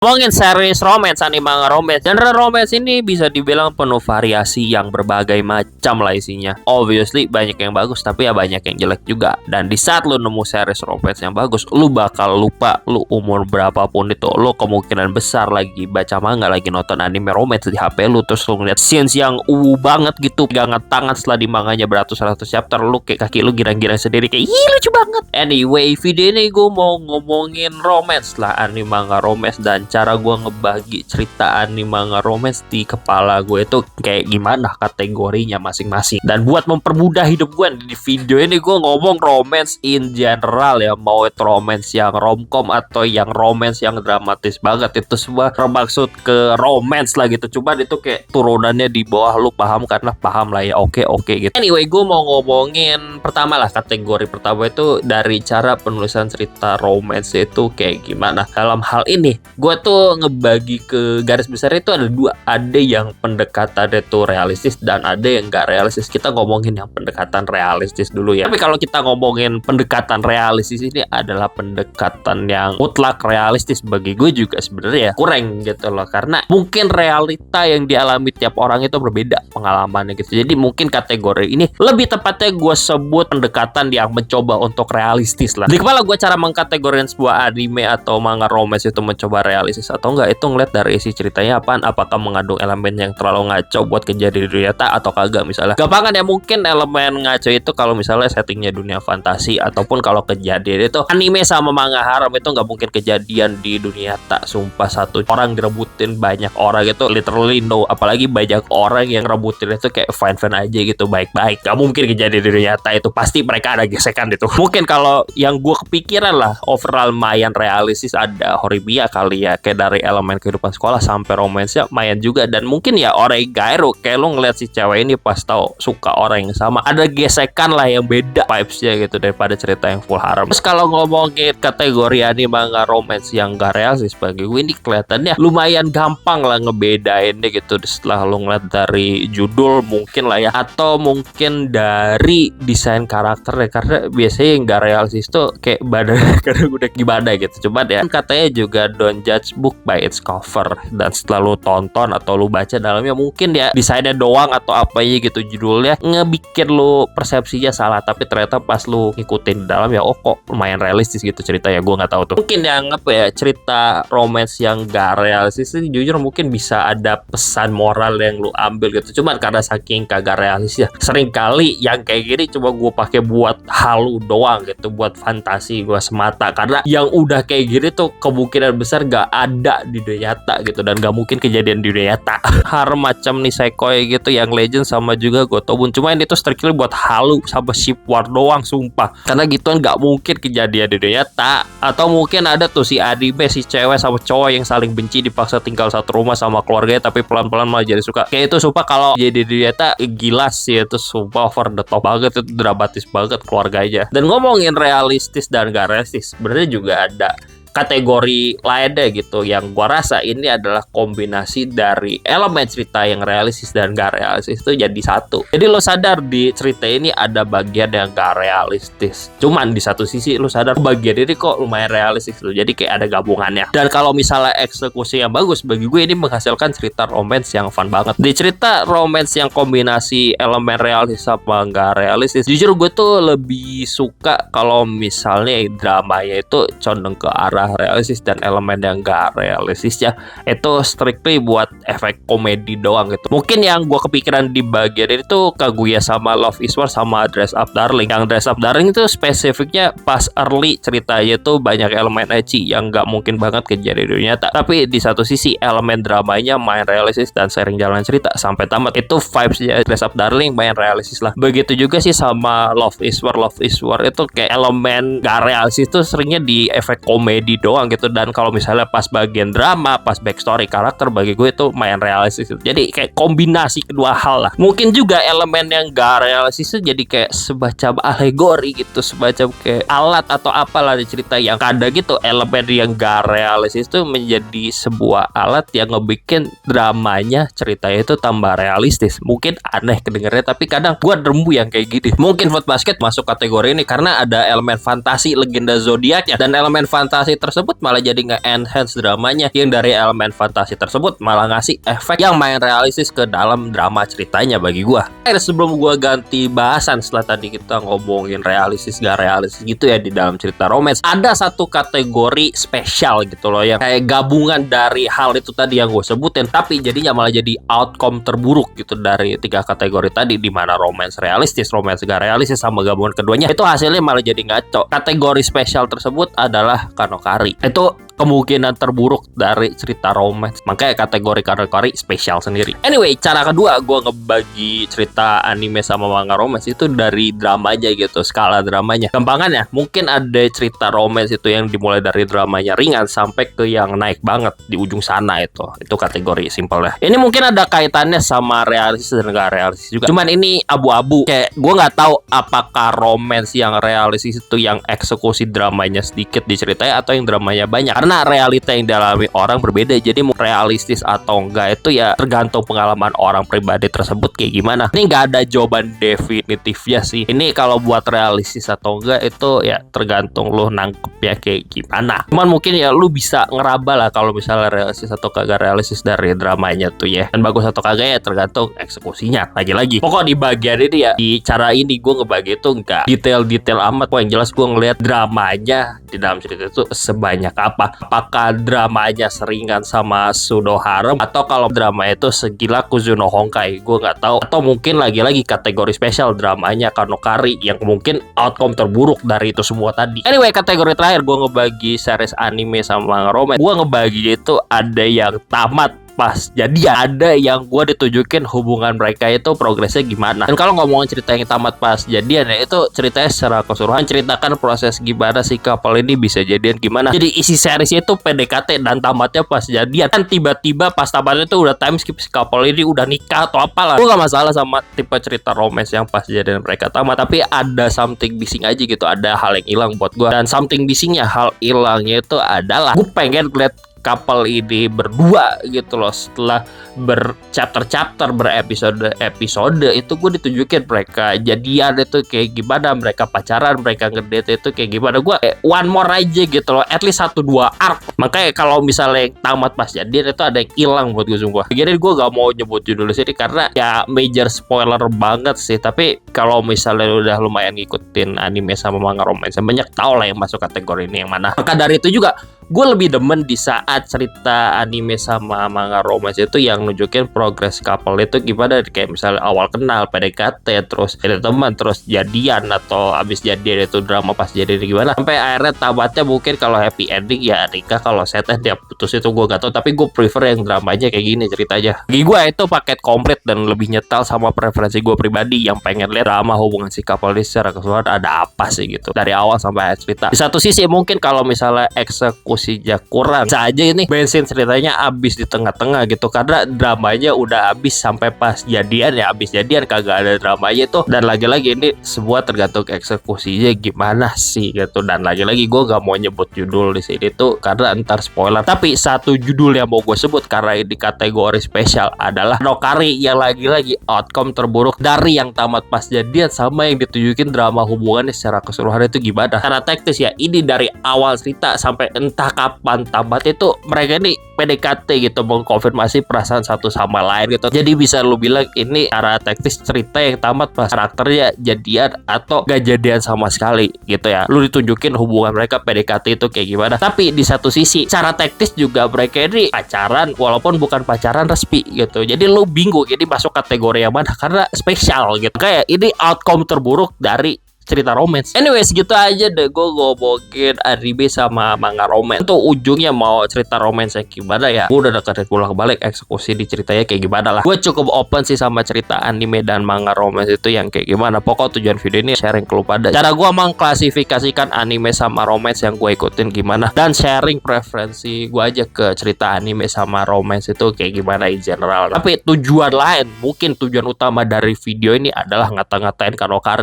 Ngomongin series romance, anime romance. Genre romance ini bisa dibilang penuh variasi yang berbagai macam lah isinya. Obviously banyak yang bagus, tapi ya banyak yang jelek juga. Dan di saat lu nemu series romance yang bagus, lu bakal lupa lu umur berapapun itu. Lu kemungkinan besar lagi baca manga, lagi nonton anime romance di HP lu, terus lu ngeliat scenes yang banget gitu, pegangan tangan setelah di manganya beratus-ratus chapter, lu kayak kaki lu girang-girang sendiri kayak ih lucu banget. Anyway, video ini gue mau ngomongin romance lah, anime manga romance, dan cara gue ngebagi cerita anime manga romance di kepala gue itu kayak gimana kategorinya masing-masing. Dan buat mempermudah hidup gue di video ini, gue ngomong romance in general ya, mau itu romance yang romcom atau yang romance yang dramatis banget, itu semua bermaksud ke romance lah gitu. Cuman itu kayak turunannya di bawah, lu paham karena paham lah ya, oke gitu. Anyway, gue mau ngomongin pertama lah, kategori pertama itu dari cara penulisan cerita romance itu kayak gimana. Dalam hal ini gue tuh ngebagi ke garis besar itu ada dua. Ada yang pendekatannya tuh realistis dan ada yang nggak realistis. Kita ngomongin yang pendekatan realistis dulu ya. Tapi kalau kita ngomongin pendekatan realistis, ini adalah pendekatan yang mutlak realistis. Bagi gue juga sebenarnya kurang gitu loh, karena mungkin realita yang dialami tiap orang itu berbeda pengalamannya gitu. Jadi mungkin kategori ini lebih tepatnya gue sebut pendekatan yang mencoba untuk realistis lah. Di kepala gue cara mengkategorikan sebuah anime atau manga romance itu mencoba realistis atau enggak, itu ngeliat dari isi ceritanya apaan, apakah mengandung elemen yang terlalu ngaco buat kejadian di dunia nyata atau kagak. Misalnya gampangan ya, mungkin elemen ngaco itu kalau misalnya settingnya dunia fantasi, ataupun kalau kejadian itu anime sama manga haram, itu nggak mungkin kejadian di dunia nyata. Sumpah, satu orang direbutin banyak orang itu literally no, apalagi banyak orang yang rebutin itu kayak fine aja gitu, baik-baik, gak mungkin kejadian di dunia nyata. Itu pasti mereka ada gesekan itu. Mungkin kalau yang gue kepikiran lah overall lumayan realistis, ada Horimiya kali ya, kayak dari elemen kehidupan sekolah sampai romansnya lumayan juga. Dan mungkin ya Oregairu, kayak lu ngeliat si cewek ini pas tahu suka orang yang sama, ada gesekan lah yang beda vibesnya gitu daripada cerita yang full haram. Terus kalau ngomongin kategori anime manga romance yang gak realistis, bagi gue ini kelihatannya lumayan gampang lah ngebedainnya gitu setelah lu ngeliat dari judul mungkin lah ya, atau mungkin dari desain karakternya. Karena biasanya yang gak realistis tuh kayak badan karena udah gimana gitu. Cuman ya katanya juga don't judge book by its cover, dan setelah lu tonton atau lu baca dalamnya, mungkin ya desainnya doang atau apa ya gitu, judulnya ngebikin lu persepsinya salah, tapi ternyata pas lu ngikutin dalam ya, oh kok lumayan realistis gitu cerita ya. Gue nggak tahu tuh, mungkin yang apa ya, cerita romance yang gak realistis ini jujur mungkin bisa ada pesan moral yang lu ambil gitu. Cuman karena saking kagak realistis ya, sering kali yang kayak gini cuma gue pakai buat halu doang gitu, buat fantasi gue semata. Karena yang udah kayak gini tuh kemungkinan besar gak ada di dunia nyata gitu, dan gak mungkin kejadian di dunia nyata. Harem macam Nisekoi gitu yang legend, sama juga Gotobun, cuma ini tuh strictly buat halu sama ship war doang, sumpah. Karena gituan gak mungkin kejadian di dunia nyata. Atau mungkin ada tuh si anime, si cewek sama cowok yang saling benci dipaksa tinggal satu rumah sama keluarganya, tapi pelan-pelan malah jadi suka. Kayak itu sumpah kalau jadi di dunia nyata gila sih, itu sumpah over the top banget, itu dramatis banget keluarganya. Dan ngomongin realistis dan gak realistis, sebenarnya juga ada kategori lainnya gitu, yang gua rasa ini adalah kombinasi dari elemen cerita yang realistis dan gak realistis itu jadi satu. Jadi lo sadar di cerita ini ada bagian yang gak realistis, cuman di satu sisi lo sadar bagian ini kok lumayan realistis loh, jadi kayak ada gabungannya. Dan kalau misalnya eksekusi yang bagus, bagi gue ini menghasilkan cerita romance yang fun banget. Di cerita romance yang kombinasi elemen realistis sama gak realistis, jujur gue tuh lebih suka kalau misalnya dramanya itu condong ke arah realistis, dan elemen yang gak realistis ya itu strictly buat efek komedi doang gitu. Mungkin yang gue kepikiran di bagian ini tuh Kaguya sama Love is War sama Dress Up Darling. Yang Dress Up Darling itu spesifiknya pas early ceritanya tuh banyak elemen ecchi yang gak mungkin banget kejadian di dunia nyata, tapi di satu sisi elemen dramanya main realistis dan sering jalan cerita sampai tamat. Itu vibesnya Dress Up Darling main realistis lah. Begitu juga sih sama Love is War. Love is War itu kayak elemen gak realistis tuh seringnya di efek komedi doang gitu. Dan kalau misalnya pas bagian drama, pas backstory karakter, bagi gue itu main realistis gitu. Jadi kayak kombinasi kedua hal lah. Mungkin juga elemen yang gak realistis itu jadi kayak semacam alegori gitu, semacam kayak alat atau apalah di cerita, yang kadang gitu elemen yang gak realistis itu menjadi sebuah alat yang ngebikin dramanya, ceritanya itu tambah realistis. Mungkin aneh kedengarannya, tapi kadang gue nemu yang kayak gini. Mungkin Fruit Basket masuk kategori ini karena ada elemen fantasi legenda zodiaknya, dan elemen fantasi tersebut malah jadi nge-enhance dramanya, yang dari elemen fantasi tersebut malah ngasih efek yang main realistis ke dalam drama ceritanya bagi gua. Sebelum gua ganti bahasan, setelah tadi kita ngomongin realistis gak realistis gitu ya di dalam cerita romance, ada satu kategori spesial gitu loh, yang kayak gabungan dari hal itu tadi yang gue sebutin, tapi jadinya malah jadi outcome terburuk gitu dari 3 kategori tadi, di mana romance realistis, romance gak realistis, sama gabungan keduanya itu hasilnya malah jadi ngaco. Kategori spesial tersebut adalah Kanokari. Itu kemungkinan terburuk dari cerita romance, makanya kategori Kanokari spesial sendiri. Anyway, cara kedua gue ngebagi cerita anime sama manga romance itu dari dramanya gitu, skala dramanya. Gampangannya, mungkin ada cerita romance itu yang dimulai dari dramanya ringan sampai ke yang naik banget di ujung sana, itu kategori simpel ya. Ini mungkin ada kaitannya sama realistis dan gak realistis juga, cuman ini abu-abu. Kayak gue nggak tahu apakah romance yang realistis itu yang eksekusi dramanya sedikit diceritanya atau yang dramanya banyak, karena realita yang dialami orang berbeda. Jadi mau realistis atau enggak itu ya tergantung pengalaman orang pribadi tersebut kayak gimana. Ini nggak ada jawaban definitifnya sih. Ini kalau buat realistis atau enggak itu ya tergantung lo nangkep ya kayak gimana. Cuman mungkin ya lu bisa ngeraba lah kalau misalnya realistis atau kagak realistis dari dramanya tuh ya. Dan bagus atau kagak ya tergantung eksekusinya. Lagi-lagi pokok di bagian ini ya, di cara ini gue ngebagi itu enggak detail-detail amat. Yang jelas gue ngeliat dramanya di dalam cerita itu sebanyak apa. Apakah dramanya seringan sama Sudo Harem, atau kalau drama itu segila Kuzuno Honkai, gue nggak tahu. Atau mungkin lagi-lagi kategori spesial dramanya Kanokari yang mungkin outcome terburuk dari itu semua tadi. Anyway, kategori terakhir gue ngebagi series anime sama romance. Gue ngebagi itu ada yang tamat pas jadian, ada yang gue ditunjukin hubungan mereka itu progresnya gimana. Dan kalau ngomongin cerita yang tamat pas jadian ya, itu ceritanya secara keseluruhan ceritakan proses gimana si couple ini bisa jadian gimana. Jadi isi seriesnya itu PDKT dan tamatnya pas jadian. Dan tiba-tiba pas tamatnya itu udah time skip, si couple ini udah nikah atau apalah. Gue gak masalah sama tipe cerita romance yang pas jadian mereka tamat, tapi ada something missing aja gitu, ada hal yang hilang buat gue. Dan something missingnya, hal hilangnya itu adalah gue pengen lihat couple ini berdua gitu loh. Setelah berchapter-chapter, berepisode-episode itu gue ditunjukin mereka jadian itu kayak gimana, mereka pacaran, mereka ngedate itu kayak gimana. Gue one more aja gitu loh, at least 1-2 arc. Makanya kalau misalnya yang tamat pas jadian itu ada yang hilang buat gue sumpah. Jadi gue gak mau nyebut judul sini karena ya major spoiler banget sih. Tapi kalau misalnya udah lumayan ngikutin anime sama manga romance, banyak tau lah yang masuk kategori ini yang mana. Maka dari itu juga gue lebih demen di saat cerita anime sama manga romance itu yang nunjukin progres couple itu gimana. Kayak misalnya awal kenal, PDKT, terus jadi teman, terus jadian, atau abis jadian itu drama pas jadian gimana, sampai akhirnya tamatnya mungkin kalau happy ending ya nikah, kalau setnya dia putus itu gue gak tau. Tapi gue prefer yang dramanya kayak gini ceritanya. Bagi gue itu paket komplit dan lebih nyetal sama preferensi gue pribadi yang pengen lihat drama hubungan si couple ini secara keseluruhan ada apa sih gitu dari awal sampai akhir cerita. Di satu sisi mungkin kalau misalnya eksekusinya kurang, bisa aja ini bensin ceritanya abis di tengah-tengah gitu, karena dramanya udah abis sampai pas jadian ya, abis jadian kagak ada dramanya itu. Dan lagi-lagi ini semua tergantung eksekusinya gimana sih gitu. Dan lagi-lagi gue gak mau nyebut judul di sini tuh karena ntar spoiler. Tapi satu judul yang mau gue sebut karena ini kategori spesial adalah Kanokari, yang lagi-lagi outcome terburuk dari yang tamat pas jadian sama yang ditunjukin drama hubungannya secara keseluruhan itu gimana. Karena teknis ya, ini dari awal cerita sampai entah kapan tamat itu mereka ini PDKT gitu, mengkonfirmasi perasaan satu sama lain gitu. Jadi bisa lu bilang ini cara teknis cerita yang tamat pas karakternya jadian atau gak jadian sama sekali gitu ya. Lu ditunjukin hubungan mereka PDKT itu kayak gimana. Tapi di satu sisi cara teknis juga mereka ini pacaran walaupun bukan pacaran resmi gitu. Jadi lu bingung ini masuk kategori yang mana karena spesial gitu. Kayak ini outcome terburuk dari cerita romance. Anyway, segitu aja deh gue ngomongin anime sama manga romance. Untuk ujungnya mau cerita romance yang gimana ya, gue udah deketin pulang balik eksekusi di ceritanya kayak gimana lah. Gue cukup open sih sama cerita anime dan manga romance itu yang kayak gimana. Pokok tujuan video ini sharing ke lu pada cara gue mengklasifikasikan anime sama romance yang gue ikutin gimana, dan sharing preferensi gue aja ke cerita anime sama romance itu kayak gimana in general. Tapi tujuan lain, mungkin tujuan utama dari video ini adalah ngata-ngatain Kanokari.